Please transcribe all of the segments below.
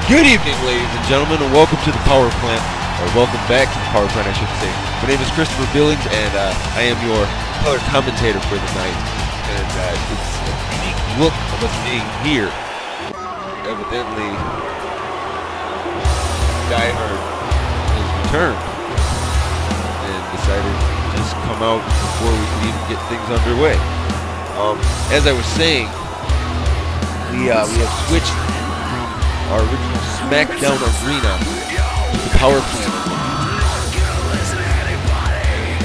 Good evening, ladies and gentlemen, and welcome to the Power Plant, or welcome back to the Power Plant, I should say. My name is Christopher Billings, and I am your color commentator for the night. And it's a unique look of us being here. Evidently, DieHard has returned and decided to just come out before we could even get things underway. As I was saying, we have switched our original SmackDown arena to the Power Plant.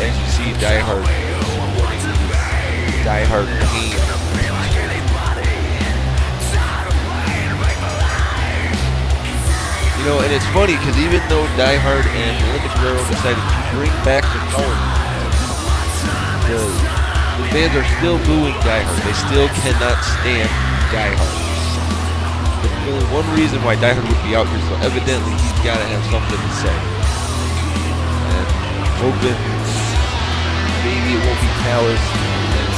As you see, DieHard pain. You know, and it's funny because even though DieHard and Linda Guerrero decided to bring back the Power Plant, the fans are still booing DieHard. They still cannot stand DieHard. There's only one reason why DieHard would be out here, so evidently he's got to have something to say. And hoping maybe it won't be callous and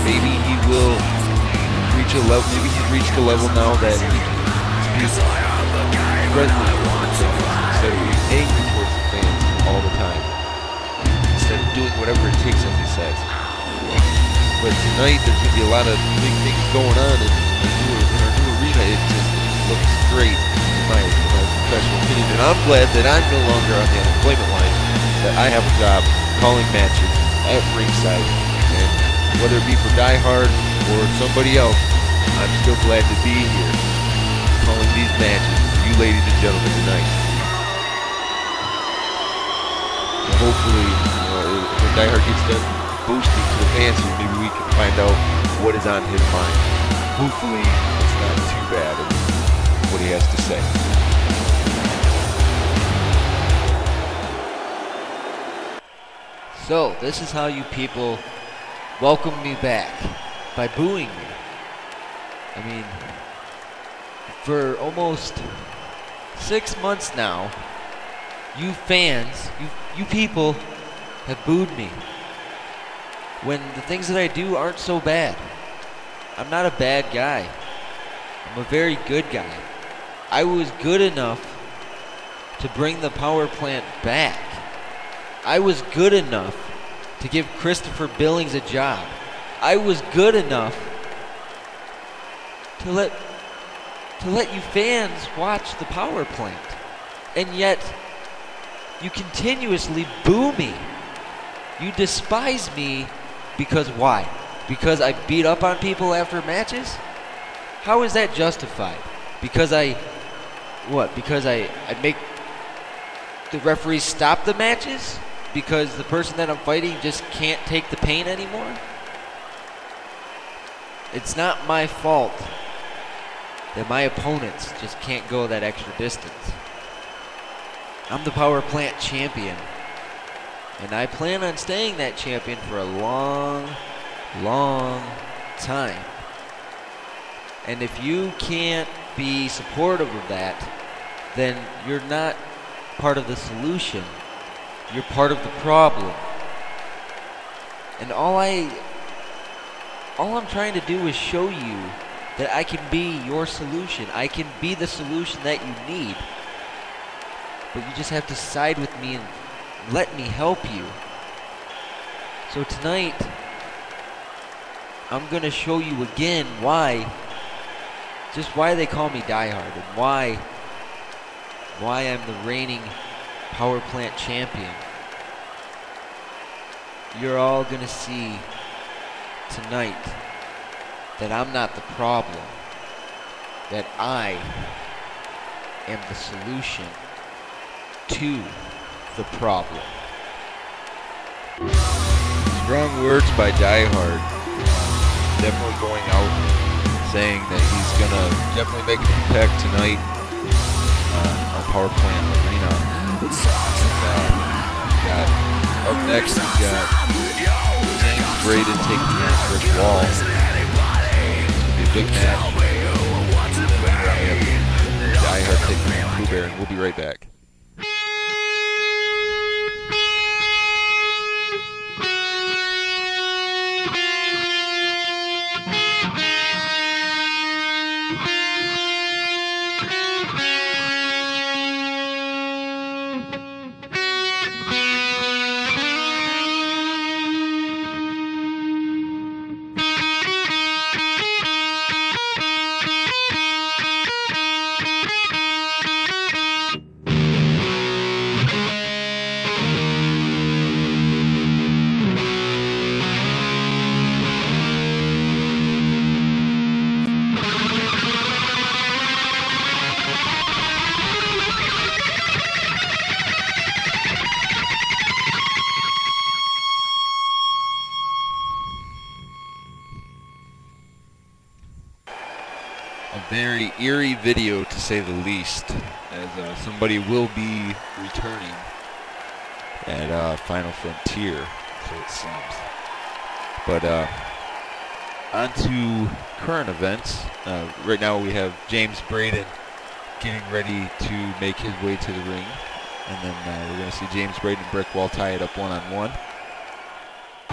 maybe he will reach a level. Maybe he's reached a level now that he can speak friendly instead of being angry towards the fans all the time. Instead of doing whatever it takes, as he says. But tonight there's going to be a lot of big things going on in our new arena. It just looks great in my professional opinion. And I'm glad that I'm no longer on the unemployment line, that I have a job calling matches at ringside. And whether it be for DieHard or somebody else, I'm still glad to be here calling these matches for you ladies and gentlemen tonight. And hopefully, when DieHard gets done boosting to the fans, maybe we can find out what is on his mind. Hopefully, it's not too bad in what he has to say. So, this is how you people welcome me back, by booing me. I mean, for almost 6 months now, you fans, you people have booed me when the things that I do aren't so bad. I'm not a bad guy. I'm a very good guy. I was good enough to bring the Power Plant back. I was good enough to give Christopher Billings a job. I was good enough to let you fans watch the Power Plant. And yet, you continuously boo me. You despise me. Because why? Because I beat up on people after matches? How is that justified? Because Because I make the referees stop the matches? Because the person that I'm fighting just can't take the pain anymore? It's not my fault that my opponents just can't go that extra distance. I'm the Power Plant champion. And I plan on staying that champion for a long, long time. And if you can't be supportive of that, then you're not part of the solution. You're part of the problem. And all I'm trying to do is show you that I can be your solution. I can be the solution that you need. But you just have to side with me and let me help you. So tonight, I'm gonna show you again why they call me DieHard and why I'm the reigning Power Plant champion. You're all gonna see tonight that I'm not the problem, that I am the solution to the problem. Strong words by DieHard. Definitely going out saying that he's gonna definitely make an impact tonight on Power Plant Arena. Up next we got Braden taking on Chris Wall. It's gonna be a big match. DieHard taking on Blue Bear, and we'll be right back. a very eerie video, to say the least, as somebody will be returning at Final Frontier, so it seems. But on to current events. Right now we have James Braden getting ready to make his way to the ring. And then we're going to see James Braden and Brick Wall tie it up one-on-one.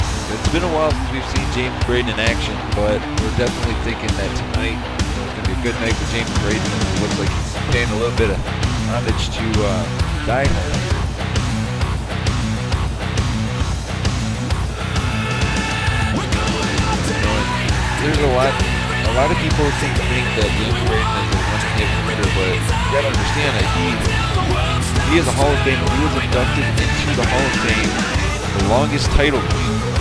It's been a while since we've seen James Braden in action, but we're definitely thinking that tonight it's going to be a good night for James Braden. It looks like he's paying a little bit of homage to DieHard. There's a lot of people think that James Braden is a one-hit wonder, but you gotta understand that he is a Hall of Famer. He was inducted into the Hall of Fame, the longest title reign with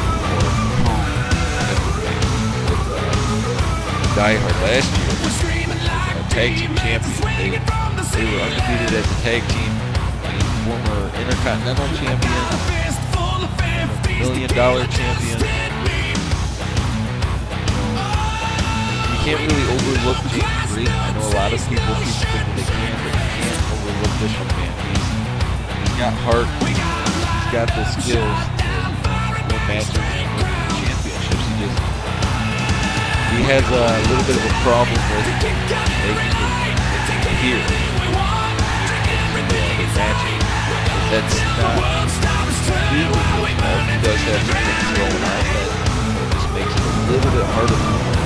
DieHard last year. Tag team champion. They were undefeated as a tag team. Former Intercontinental champion, $1 million champion. You can't really overlook James Braden. I know a lot of people think that they can, but you can't overlook this one, man. He's got heart. He's got the skills to win matches and win championships. He has a little bit of a problem with making it appear in the matches. That's not legal. He does have some things going on that just makes it a little bit harder for him.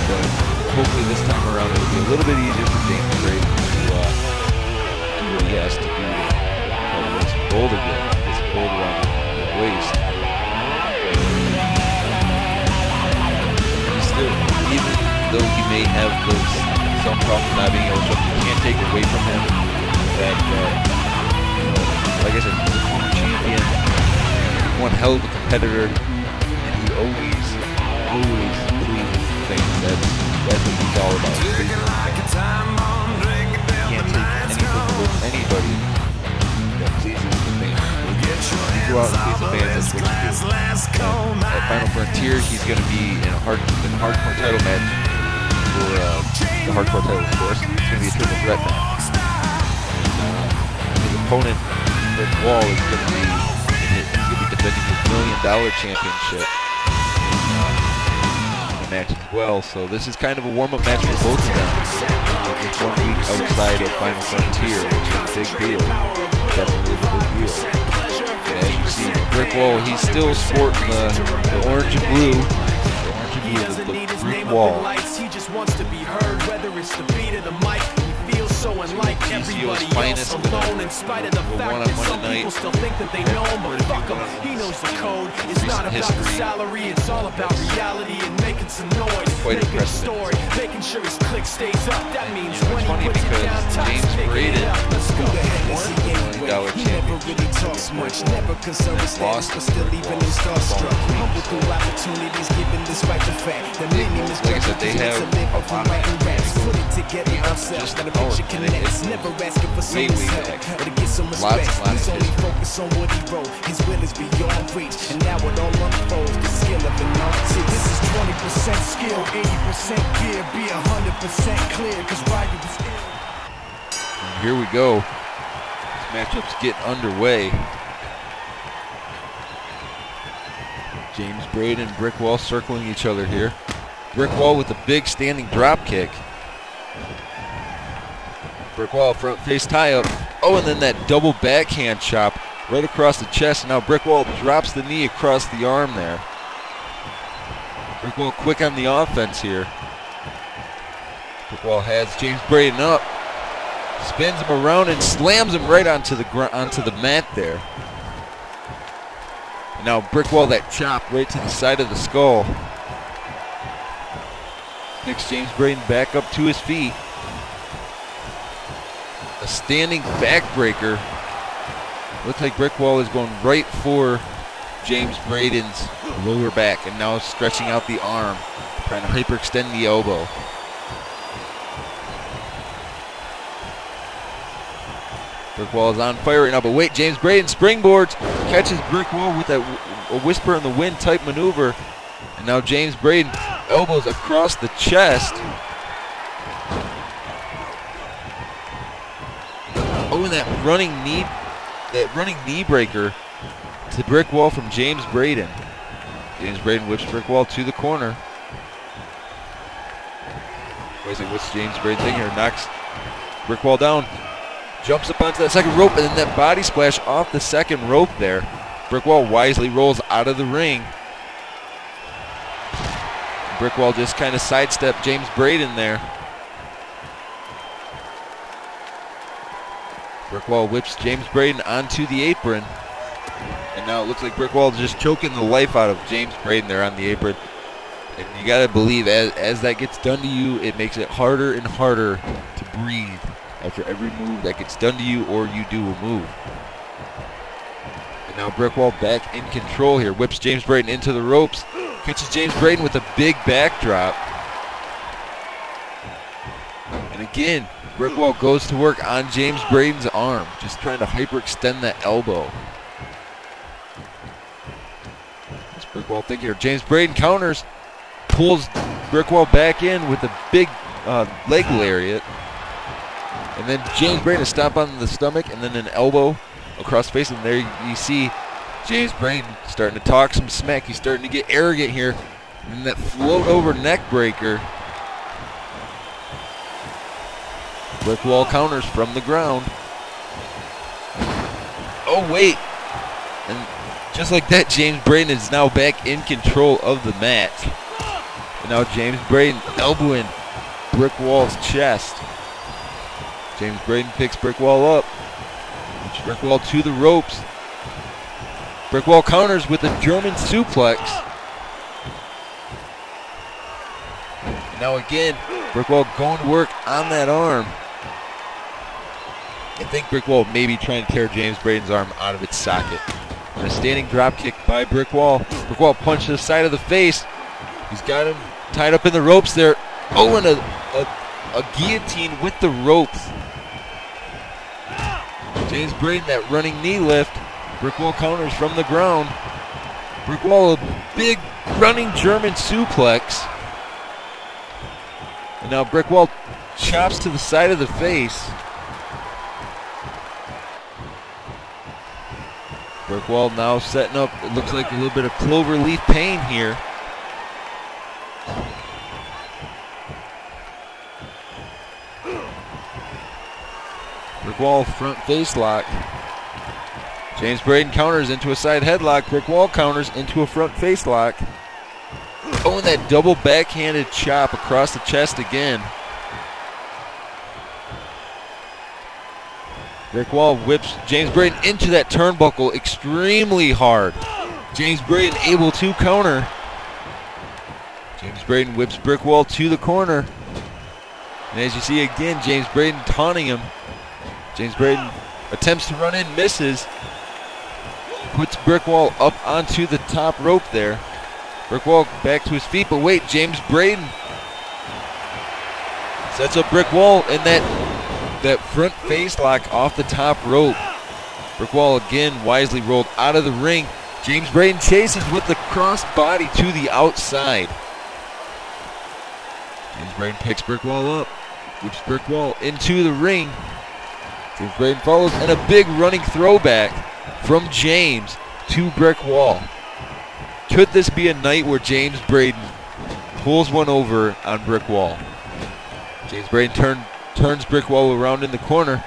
But hopefully this time around it'll be a little bit easier for James Braden to do what he has to do. It's gold again. It's gold around the waist. Still, even though he may have some problems not being able to, you can't take away from him that, like I said, he's a former champion, one hell of a competitor, and he always pleases fans. That's what he's all about. You can't take anything from anybody that pleases the fans. You go out and please the fans, that's what you do. And at Final Frontier, he's going to be in a hardcore title match for the hardcore title, of course. It's going to be a triple threat match. His opponent, Brick Wall, is going to be defending his $1 million championship match as well, so this is kind of a warm-up match for both of them. It's 1 week outside of Final Frontier, which is a big deal. Definitely a big deal. And as you see, Brick Wall, he's still sporting the orange and blue. The orange and blue is the Brick Wall. He just wants to be heard, whether it's the beat of the mic. Feels so unlike everybody else, alone in spite of the fact that some people still think that they know him, but fuck him, he knows the code. It's not about the salary, it's all about reality and making some noise, making a story, making sure his click stays up. That means when he puts it down, James Braden, let's go. $1 million champion, Never concerned with status, but still even in starstruck. Humble through opportunities given despite the fact that many misrepresentations to live up and writing raps. Put it together ourselves, let a picture connects. Never asking for someone's help or to get some respect. He's only focused on what he wrote. His will is beyond reach, and now it all unfolds. The skill of an artist. This is 20% skill, 80% gear. Be 100% clear, cause Ryder was ill. Here we go. This matchup's getting underway. James Braden and Brick Wall circling each other here. Brick Wall with a big standing drop kick. Brick Wall front face tie up. Oh, and then that double backhand chop right across the chest. And now Brick Wall drops the knee across the arm there. Brick Wall quick on the offense here. Brick Wall has James Braden up. Spins him around and slams him right onto the mat there. And now Brick Wall, that chop right to the side of the skull. Picks James Braden back up to his feet. A standing backbreaker. Looks like Brick Wall is going right for James Braden's lower back and now stretching out the arm, trying to hyperextend the elbow. Brick Wall is on fire right now, but wait, James Braden springboards, catches Brick Wall with a whisper in the wind type maneuver, and now James Braden elbows across the chest. and that running knee breaker to brick wall from James Braden. James Braden whips brick wall to the corner. What's James Braden thinking here? Knocks brick wall down. Jumps up onto that second rope, and then that body splash off the second rope there. Brick wall wisely rolls out of the ring. Brick wall just kind of sidestepped James Braden there. Brick wall whips James Braden onto the apron. And now it looks like brick wall just choking the life out of James Braden there on the apron. And you gotta believe as that gets done to you, it makes it harder and harder to breathe after every move that gets done to you or you do a move. And now brick wall back in control here. Whips James Braden into the ropes. Catches James Braden with a big backdrop. And again, brick wall goes to work on James Braden's arm, just trying to hyperextend that elbow. What's brick wall thinking here? James Braden counters, pulls brick wall back in with a big leg lariat. And then James Braden a stomp on the stomach and then an elbow across the face. And there you see James Braden starting to talk some smack. He's starting to get arrogant here. And that float over neck breaker. Brick wall counters from the ground. Oh, wait. And just like that, James Braden is now back in control of the match. And now James Braden elbowing brick wall's chest. James Braden picks brick wall up. Brick wall to the ropes. Brick wall counters with a German suplex. And now again, brick wall going to work on that arm. I think brick wall may be trying to tear James Braden's arm out of its socket. And a standing drop kick by brick wall. Brick wall punch to the side of the face. He's got him tied up in the ropes there. Oh, and a guillotine with the ropes. James Braden, that running knee lift. Brick wall counters from the ground. Brick wall, a big running German suplex. And now brick wall chops to the side of the face. Brick wall now setting up, it looks like a little bit of clover leaf pain here. Brick wall front face lock. James Braden counters into a side headlock. Brick wall counters into a front face lock. Oh, and that double backhanded chop across the chest again. Brick wall whips James Braden into that turnbuckle extremely hard. James Braden able to counter. James Braden whips brick wall to the corner. And as you see again, James Braden taunting him. James Braden attempts to run in, misses. Puts brick wall up onto the top rope there. Brick wall back to his feet, but wait, James Braden sets up brick wall in that front face lock off the top rope. Brick wall again wisely rolled out of the ring. James Braden chases with the cross body to the outside. James Braden picks brick wall up, whips brick wall into the ring. James Braden follows, and a big running throwback from James to brick wall. Could this be a night where James Braden pulls one over on brick wall? James Braden turns brick wall around in the corner.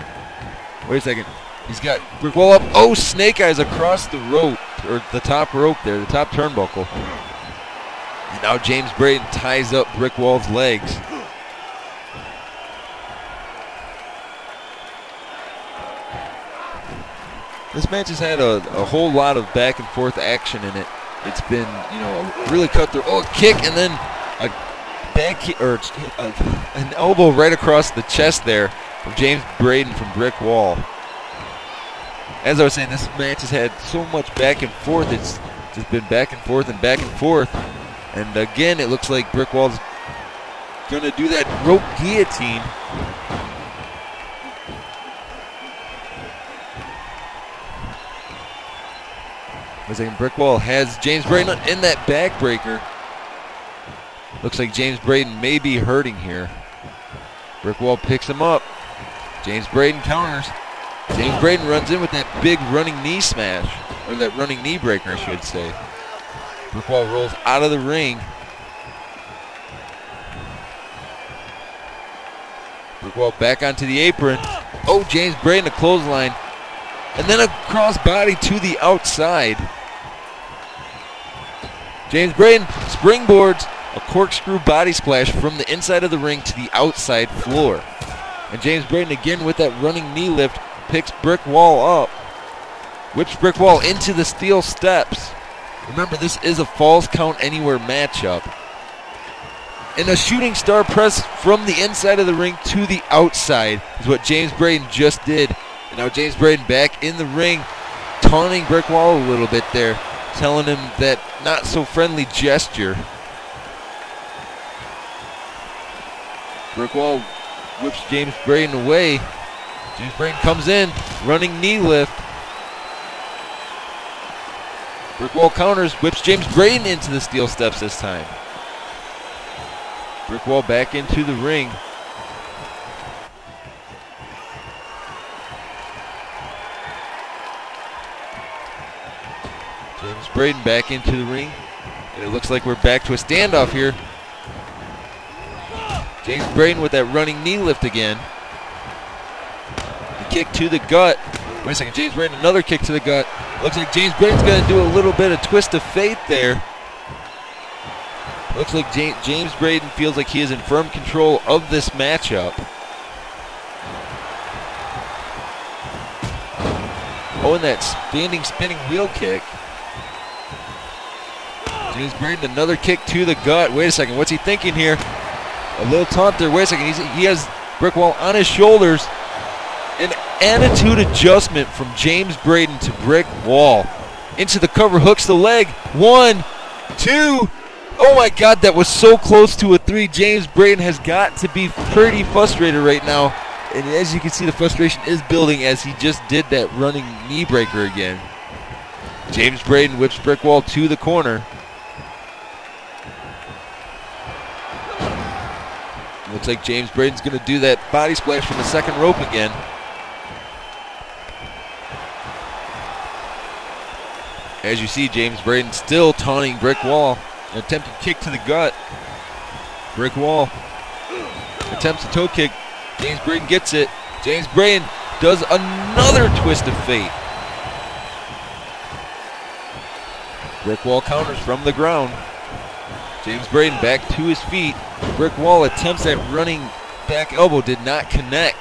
Wait a second. He's got brick wall up. Oh, snake eyes across the rope, or the top rope there, the top turnbuckle. And now James Braden ties up brick wall's legs. This match has had a whole lot of back and forth action in it. It's been, really cutthroat. Oh, a kick and then a back kick, or an elbow right across the chest there from James Braden from brick wall. As I was saying, this match has had so much back and forth. It's just been back and forth and back and forth. And again, it looks like brick wall's going to do that rope guillotine. Brick wall has James Braden in that backbreaker. Looks like James Braden may be hurting here. Brick wall picks him up. James Braden counters. James Braden runs in with that big running knee smash, or that running knee breaker, I should say. Brickwall rolls out of the ring. Brickwall back onto the apron. Oh, James Braden, a clothesline. And then a crossbody to the outside. James Braden springboards a corkscrew body splash from the inside of the ring to the outside floor. And James Braden again with that running knee lift picks Brickwall up. Whips Brickwall into the steel steps. Remember, this is a Falls Count Anywhere matchup. And a shooting star press from the inside of the ring to the outside is what James Braden just did. And now James Braden back in the ring, taunting Brickwall a little bit there, telling him that not so friendly gesture. Brickwall whips James Braden away. James Braden comes in, running knee lift. Brickwall counters, whips James Braden into the steel steps this time. Brickwall back into the ring. James Braden back into the ring. And it looks like we're back to a standoff here. James Braden with that running knee lift again. The kick to the gut. Wait a second, James Braden, another kick to the gut. Looks like James Braden's going to do a little bit of twist of fate there. Looks like James Braden feels like he is in firm control of this matchup. Oh, and that standing spinning wheel kick. James Braden, another kick to the gut. Wait a second, what's he thinking here? A little taunt there. Wait a second, he has Brickwall on his shoulders. An attitude adjustment from James Braden to Brickwall. Into the cover, hooks the leg. 1, 2. Oh my God, that was so close to a 3. James Braden has got to be pretty frustrated right now. And as you can see, the frustration is building as he just did that running knee breaker again. James Braden whips Brickwall to the corner. Looks like James Braden's going to do that body splash from the second rope again. As you see, James Braden still taunting Brickwall. An attempted kick to the gut. Brickwall attempts a toe kick. James Braden gets it. James Braden does another twist of fate. Brickwall counters from the ground. James Braden back to his feet. Brickwall attempts that running back elbow, did not connect.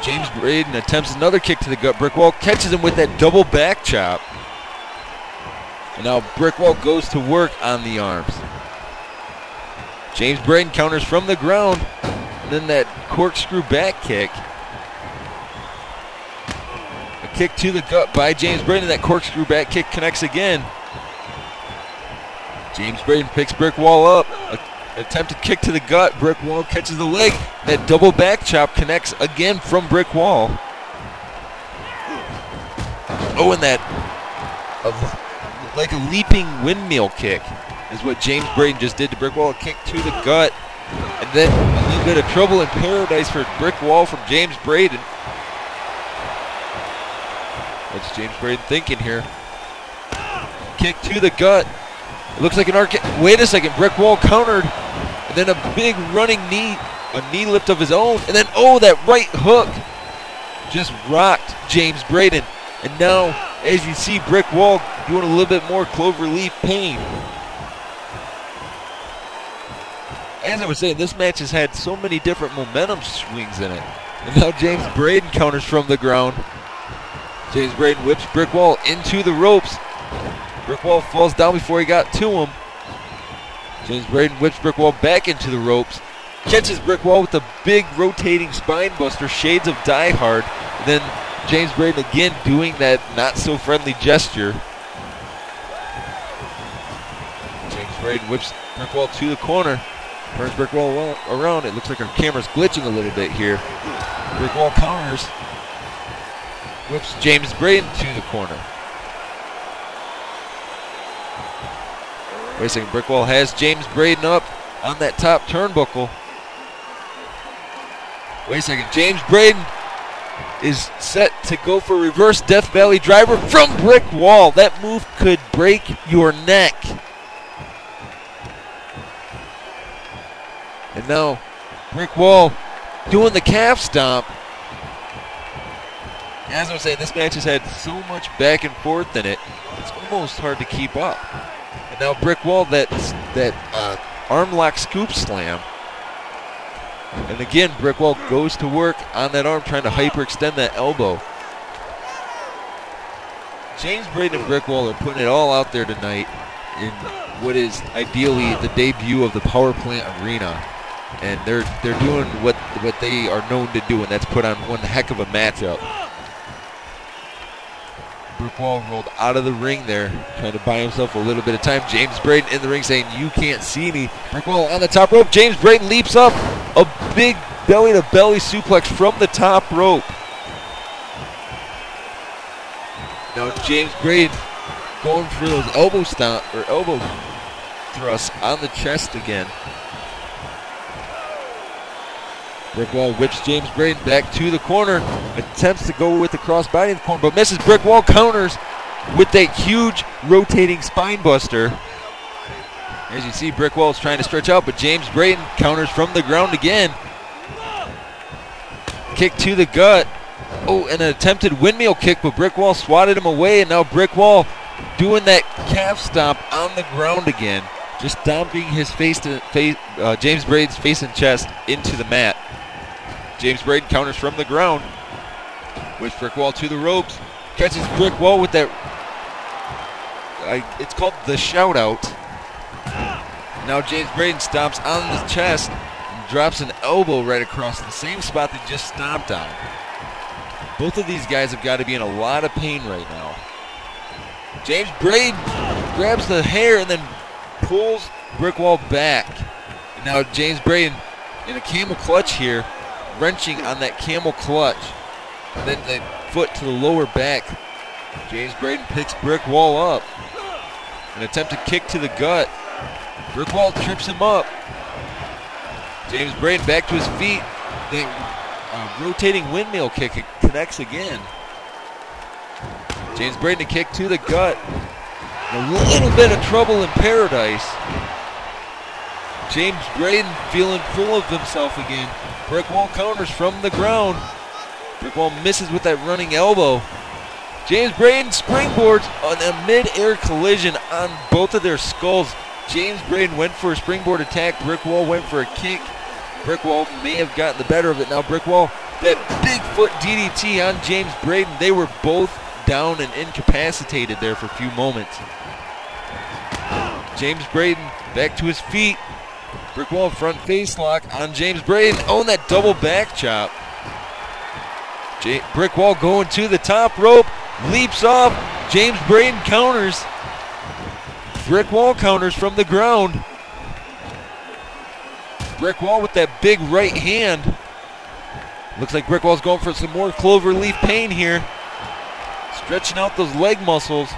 James Braden attempts another kick to the gut. Brickwall catches him with that double back chop. And now Brickwall goes to work on the arms. James Braden counters from the ground. And then that corkscrew back kick. A kick to the gut by James Braden. That corkscrew back kick connects again. James Braden picks Brickwall up. Attempted kick to the gut. Brickwall catches the leg. That double back chop connects again from Brickwall. Oh, and that like a leaping windmill kick is what James Braden just did to Brickwall. A kick to the gut. And then a little bit of trouble in paradise for Brickwall from James Braden. What's James Braden thinking here? Kick to the gut. It looks like an arcade. Wait a second, Brickwall countered. And then a big running knee, a knee lift of his own. And then, oh, that right hook just rocked James Braden. And now, as you see, Brickwall doing a little bit more cloverleaf pain. As I was saying, this match has had so many different momentum swings in it. And now James Braden counters from the ground. James Braden whips Brickwall into the ropes. Brickwall falls down before he got to him. James Braden whips Brickwall back into the ropes. Catches Brickwall with a big rotating spine buster, shades of DieHard. And then James Braden again doing that not so friendly gesture. James Braden whips Brickwall to the corner. Turns Brickwall around. It looks like our camera's glitching a little bit here. Brickwall counters. Whips James Braden to the corner. Wait a second, Brickwall has James Braden up on that top turnbuckle. Wait a second, James Braden is set to go for a reverse Death Valley driver from brick wall. That move could break your neck. And now brick wall doing the calf stomp. As I was saying, this match has had so much back and forth in it, it's almost hard to keep up. And now brick wall, that arm lock scoop slam. And again, brick wall goes to work on that arm, trying to hyperextend that elbow. James Braden and brick wall are putting it all out there tonight in what is ideally the debut of the Power Plant Arena. And they're doing what they are known to do, and that's put on one heck of a matchup. Brick wall rolled out of the ring there, trying to buy himself a little bit of time. James Braden in the ring saying, "You can't see me." Brick wall on the top rope. James Braden leaps up. A big belly-to-belly suplex from the top rope. Now James Braden going for those elbow thrusts on the chest again. Brick wall whips James Braden back to the corner, attempts to go with the crossbody in the corner, but misses. Brick wall counters with that huge rotating spine buster. As you see, brick wall is trying to stretch out, but James Braden counters from the ground again. Kick to the gut. Oh, and an attempted windmill kick, but brick wall swatted him away, and now brick wall doing that calf stomp on the ground again, just stomping his James Braden's face and chest into the mat. James Braden counters from the ground. With brick wall to the ropes. Catches brick wall with that. It's called the shout out. Now James Braden stomps on the chest and drops an elbow right across the same spot they just stomped on. Both of these guys have got to be in a lot of pain right now. James Braden grabs the hair and then pulls brick wall back. And now James Braden in a camel clutch here, wrenching on that camel clutch. And then the foot to the lower back. James Braden picks brick wall up. An attempted kick to the gut. Brick wall trips him up. James Braden back to his feet. Then rotating windmill kick, it connects again. James Braden a kick to the gut. A little bit of trouble in paradise. James Braden feeling full of himself again. Brick wall counters from the ground. Brick wall misses with that running elbow. James Braden springboards on a mid-air collision on both of their skulls. James Braden went for a springboard attack. Brick wall went for a kick. Brick wall may have gotten the better of it. Now brick wall, that big foot DDT on James Braden. They were both down and incapacitated there for a few moments. James Braden back to his feet. Brick wall front face lock on James Braden. Oh, and that double back chop. Brick wall going to the top rope. Leaps off. James Braden counters. Brick wall counters from the ground. Brick wall with that big right hand. Looks like brick wall's going for some more cloverleaf pain here. Stretching out those leg muscles.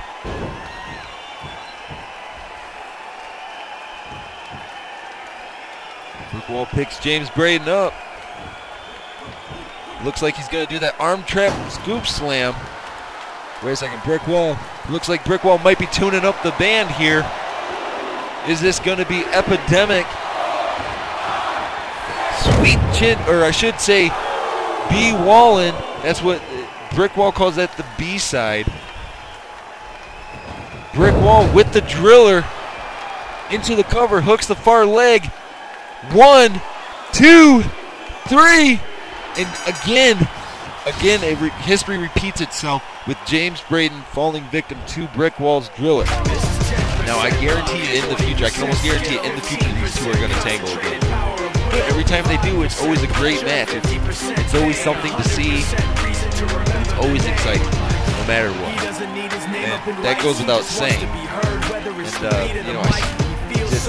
Brick wall picks James Braden up. Looks like he's going to do that arm trap scoop slam. Wait a second, brick wall. Looks like brick wall might be tuning up the band here. Is this going to be epidemic? Sweet chin, or I should say, B Wallin. That's what brick wall calls that, the B side. Brick wall with the driller into the cover, hooks the far leg. 1, 2, 3, and again, history repeats itself with James Braden falling victim to brick wall's driller. Now I guarantee you in the future, I can almost guarantee it in the future, these two are going to tangle again. But every time they do, it's always a great match. It's always something to see. It's always exciting, no matter what. And that goes without saying.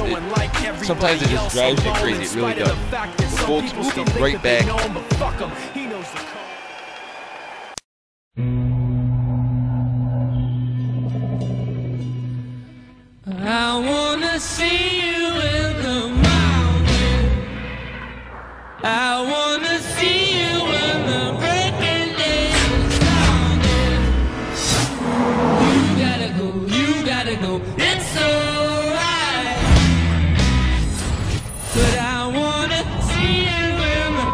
And sometimes it just drives me crazy. It really does. But folks, we'll be right back. I wanna see you in the mountain. I wanna see you in the breaking know it's alright. But I wanna see you in the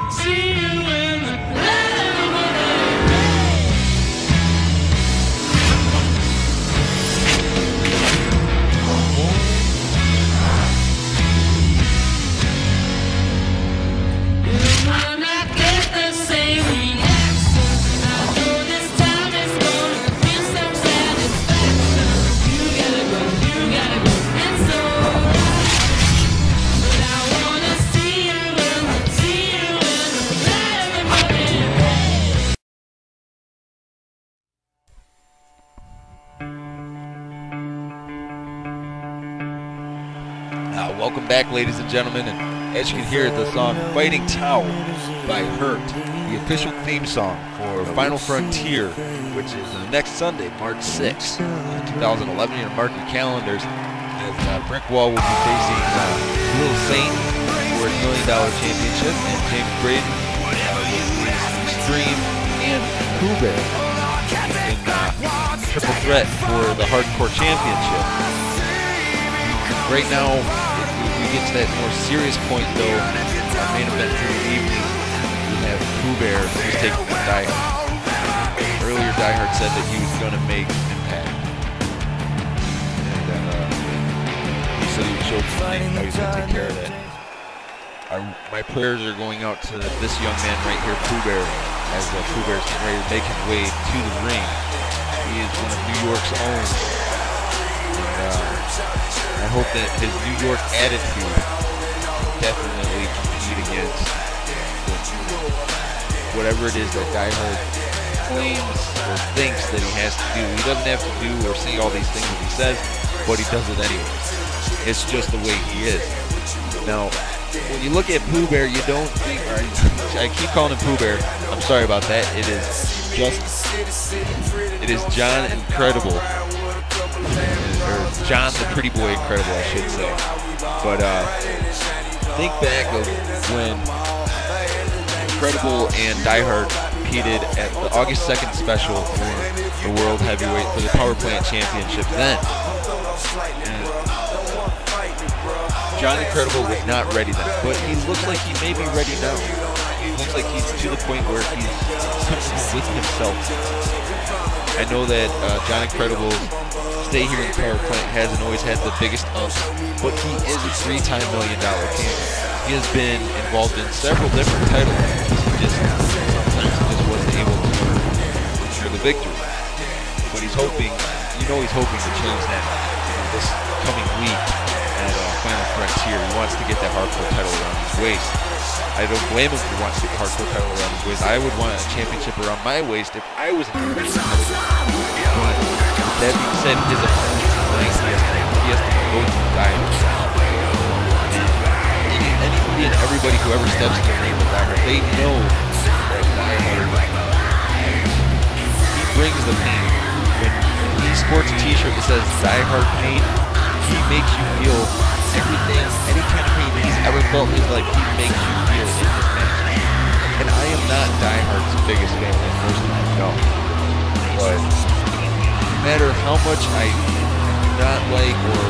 Welcome back, ladies and gentlemen, and as you can hear, the song Fighting Tao by Hurt, the official theme song for Final Frontier, which is next Sunday, March 6th, 2011. You know, mark your calendars, as Brickwall will be facing Little Saint for a $1 million championship, and James Braden with Extreme and Pooh Bear in triple threat for the Hardcore Championship. Right now, we get to that more serious point, though. Our main event for the evening, we have Pooh Bear, who's taking the DieHard. Earlier, DieHard said that he was going to make Impact, and he said he would show tonight how he's going to take care of that. My prayers are going out to this young man right here, Pooh Bear, as Pooh Bear's getting ready to make his way to the ring. He is one of New York's own. I hope that his New York attitude definitely compete against whatever it is that DieHard claims or thinks that he has to do. He doesn't have to do or say all these things that he says, but he does it anyway. It's just the way he is. Now, when you look at Pooh Bear, you don't think, I keep calling him Pooh Bear. I'm sorry about that. It is John Incredible. Or John the Pretty Boy Incredible, I should say. But think back of when Incredible and DieHard competed at the August 2nd special for the World Heavyweight, for the Power Plant Championship then. And John Incredible was not ready then, but he looks like he may be ready now. He looks like he's to the point where he's comfortable with himself. I know that John Incredible's stay here in Power Plant hasn't always had the biggest ups, but he is a $3-time $1 million champion. He has been involved in several different title matches. Sometimes he just wasn't able to secure the victory. But he's hoping, he's hoping to change that this coming week at Final Frontier. He wants to get that hardcore title around his waist. I don't blame him if he wants to get the hardcore title around his waist. I would want a championship around my waist if I was in the title. That being said, his opponent tonight, he has to go through DieHard. Anybody and everybody who ever steps in the ring with DieHard, they know that DieHard, he brings the pain. When he sports a t-shirt that says DieHard Pain, he makes you feel everything, any kind of pain he's ever felt in his life, he makes you feel in this match. And I am not DieHard's biggest fan personally, no. But no matter how much I do not like or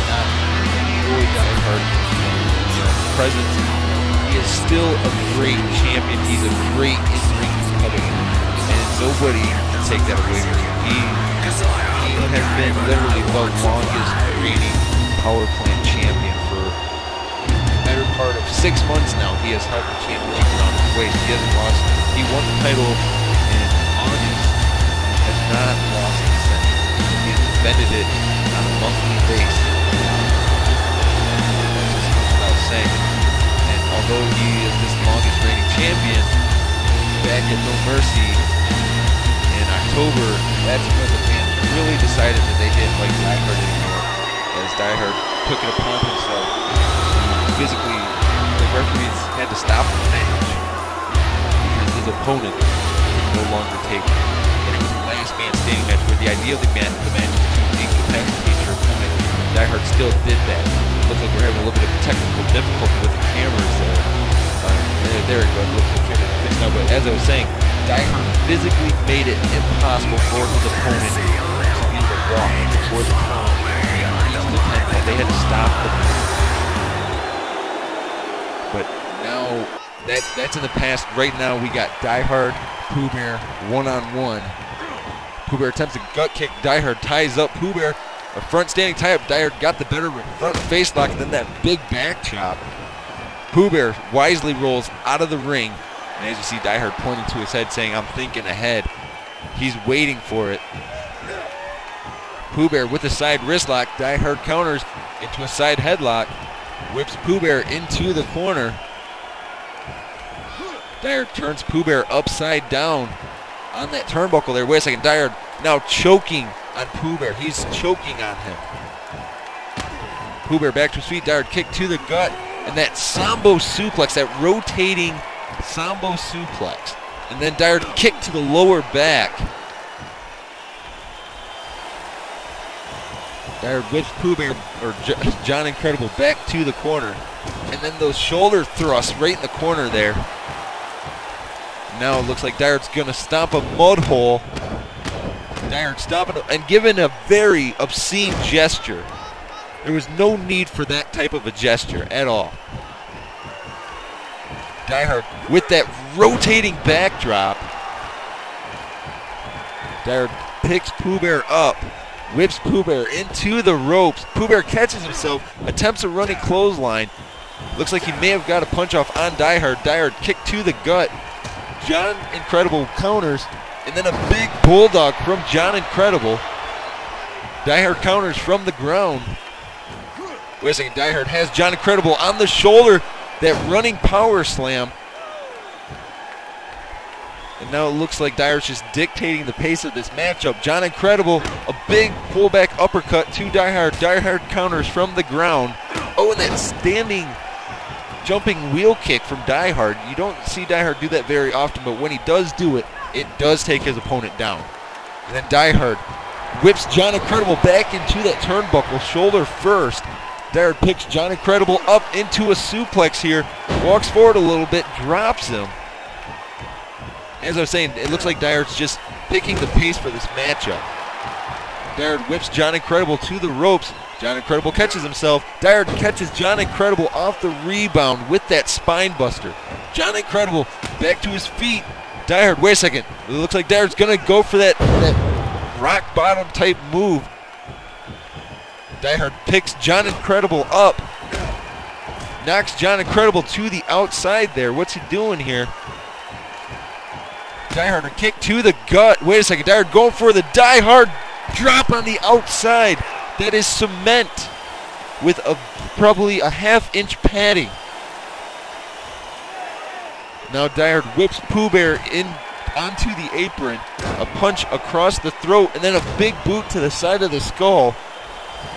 not enjoy DieHard's presence, he is still a great champion. He's a great in-ring competitor, and nobody can take that away from him. He has been literally the longest reigning Power Plant champion for the better part of 6 months now. He has held the championship around his waist. He hasn't lost. He won the title in August. Has not lost it since. He has defended it on a monthly basis. That's just without saying. And although he is this longest reigning champion, back at No Mercy in October, that's when the fans really decided that they didn't like DieHard anymore. As DieHard took it upon himself to physically, the referees had to stop the match because his opponent could no longer take it. And it was a last man standing match where the idea of the match was to incapacitate your opponent. DieHard still did that. Looks like we're having a little bit of technical difficulty with the cameras there. There it goes. Looks like it's fixed now. But as I was saying, DieHard physically made it impossible for his opponent to be able to walk before the crowd. But now that's in the past. Right now we got DieHard, Pooh Bear one-on-one. Pooh Bear attempts a gut kick. DieHard ties up Pooh Bear. A front standing tie up. DieHard got the better front face lock, and then that big back chop. Pooh Bear wisely rolls out of the ring. And as you see, DieHard pointing to his head saying, "I'm thinking ahead." He's waiting for it. Pooh Bear with a side wrist lock. DieHard counters into a side headlock. Whips Pooh Bear into the corner. DieHard turns Pooh Bear upside down on that turnbuckle there. Wait a second. DieHard now choking on Pooh Bear. He's choking on him. Pooh Bear back to his feet. DieHard kick to the gut. And that Sambo suplex, that rotating Sambo suplex. And then DieHard kick to the lower back. DieHard whips Pooh Bear, or John Incredible, back to the corner. And then those shoulder thrusts right in the corner there. Now it looks like DieHard's going to stomp a mud hole. DieHard stomping and giving a very obscene gesture. There was no need for that type of a gesture at all. DieHard with that rotating backdrop. DieHard picks Pooh Bear up, whips Pooh Bear into the ropes. Pooh Bear catches himself, attempts a running clothesline. Looks like he may have got a punch off on DieHard. DieHard kick to the gut. John Incredible counters, and then a big bulldog from John Incredible. DieHard counters from the ground. Wait a second, DieHard has John Incredible on the shoulder. That running power slam. And now it looks like DieHard's just dictating the pace of this matchup. John Incredible, a big pullback uppercut to DieHard. DieHard counters from the ground. Oh, and that standing jumping wheel kick from DieHard. You don't see DieHard do that very often, but when he does do it, it does take his opponent down. And then DieHard whips John Incredible back into that turnbuckle, shoulder first. DieHard picks John Incredible up into a suplex here, walks forward a little bit, drops him. As I was saying, it looks like DieHard's just picking the pace for this matchup. DieHard whips John Incredible to the ropes. John Incredible catches himself. DieHard catches John Incredible off the rebound with that spine buster. John Incredible back to his feet. DieHard, wait a second. It looks like DieHard's going to go for that rock bottom type move. DieHard picks John Incredible up. Knocks John Incredible to the outside there. What's he doing here? DieHard a kick to the gut. Wait a second. DieHard going for the DieHard drop on the outside. That is cement with probably a half-inch padding. Now DieHard whips Pooh Bear in onto the apron. A punch across the throat and then a big boot to the side of the skull.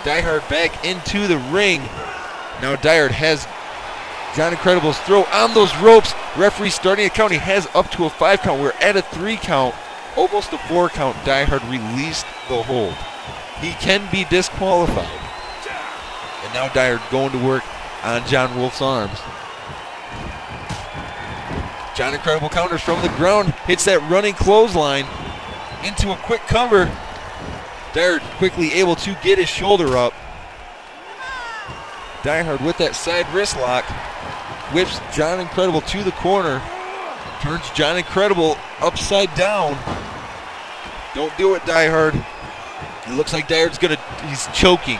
DieHard back into the ring. Now DieHard has John Incredible's throat on those ropes. Referee starting a count. He has up to a 5 count. We're at a 3 count, almost a 4 count. DieHard released the hold. He can be disqualified. And now DieHard going to work on John Wolf's arms. John Incredible counters from the ground, hits that running clothesline into a quick cover. DieHard quickly able to get his shoulder up. DieHard with that side wrist lock, whips John Incredible to the corner, turns John Incredible upside down. Don't do it, DieHard. It looks like he's choking.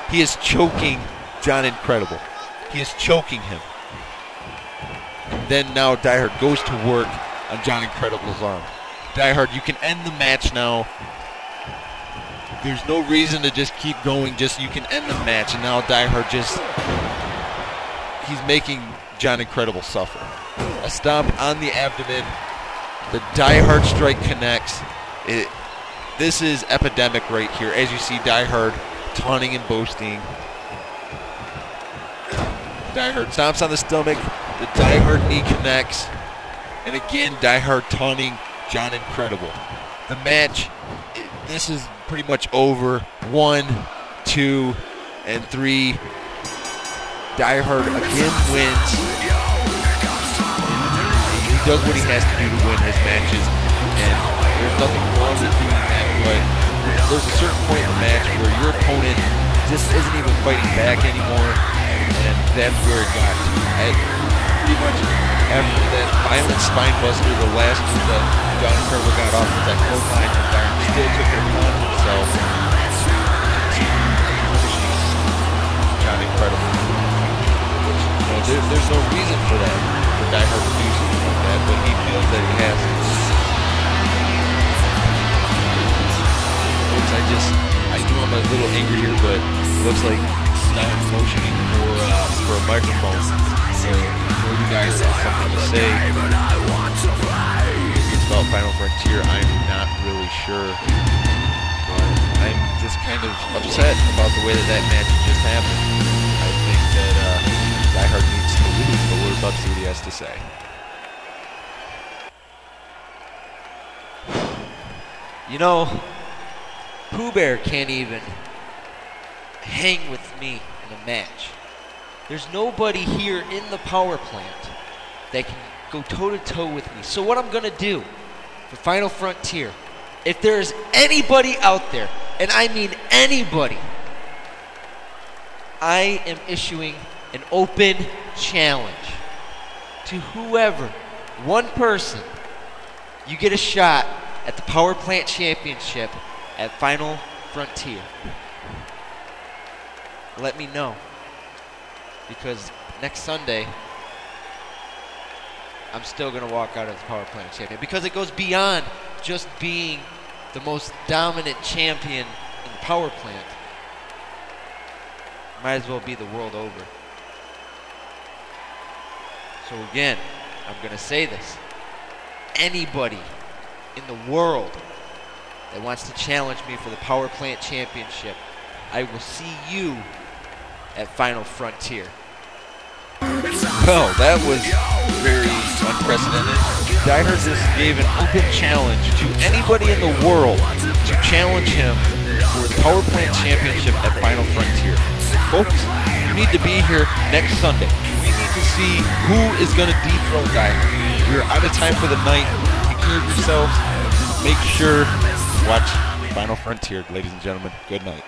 He is choking John Incredible. He is choking him. And then now DieHard goes to work on John Incredible's arm. DieHard, you can end the match now. There's no reason to just keep going. Just you can end the match. And now DieHard he's making John Incredible suffer. A stomp on the abdomen. The DieHard strike connects. This is epidemic right here. As you see, DieHard taunting and boasting. DieHard stomps on the stomach. The DieHard knee connects. And again, DieHard taunting John Incredible. The match, this is pretty much over. 1, 2, and 3. DieHard again wins. He does what he has to do to win his matches. And there's nothing wrong with doing that. But there's a certain point in the match where your opponent just isn't even fighting back anymore, and that's where it got to. Pretty much after that violent spine buster, the last one that John Kerber got off with that clothesline, and Darn still took it upon himself. Got incredible. There's no reason for that, for DieHard to do something like that, but he feels that he has to. Folks, I know I'm a little angry here, but it looks like now I'm motioning for a microphone. So, you guys have something to say. It's about Final Frontier, I'm not really sure. But I'm just kind of upset about the way that match just happened. I think that DieHard needs to lose, but we're about to see what he has to say. You know, Pooh Bear can't even hang with me in a match. There's nobody here in the power plant that can go toe-to-toe with me. So what I'm going to do for Final Frontier, if there's anybody out there, and I mean anybody, I am issuing an open challenge to whoever, one person, you get a shot at the Power Plant Championship at Final Frontier. Let me know, because next Sunday I'm still going to walk out as Power Plant Champion, because it goes beyond just being the most dominant champion in the Power Plant. Might as well be the world over. So again, I'm going to say this. Anybody in the world that wants to challenge me for the Power Plant Championship, I will see you at Final Frontier. Well, that was very unprecedented. DieHard just gave an open challenge to anybody in the world to challenge him for the Power Plant Championship at Final Frontier. Folks, you need to be here next Sunday. We need to see who is going to dethrone DieHard. We're out of time for the night. Take care of yourselves. Make sure to watch Final Frontier, ladies and gentlemen. Good night.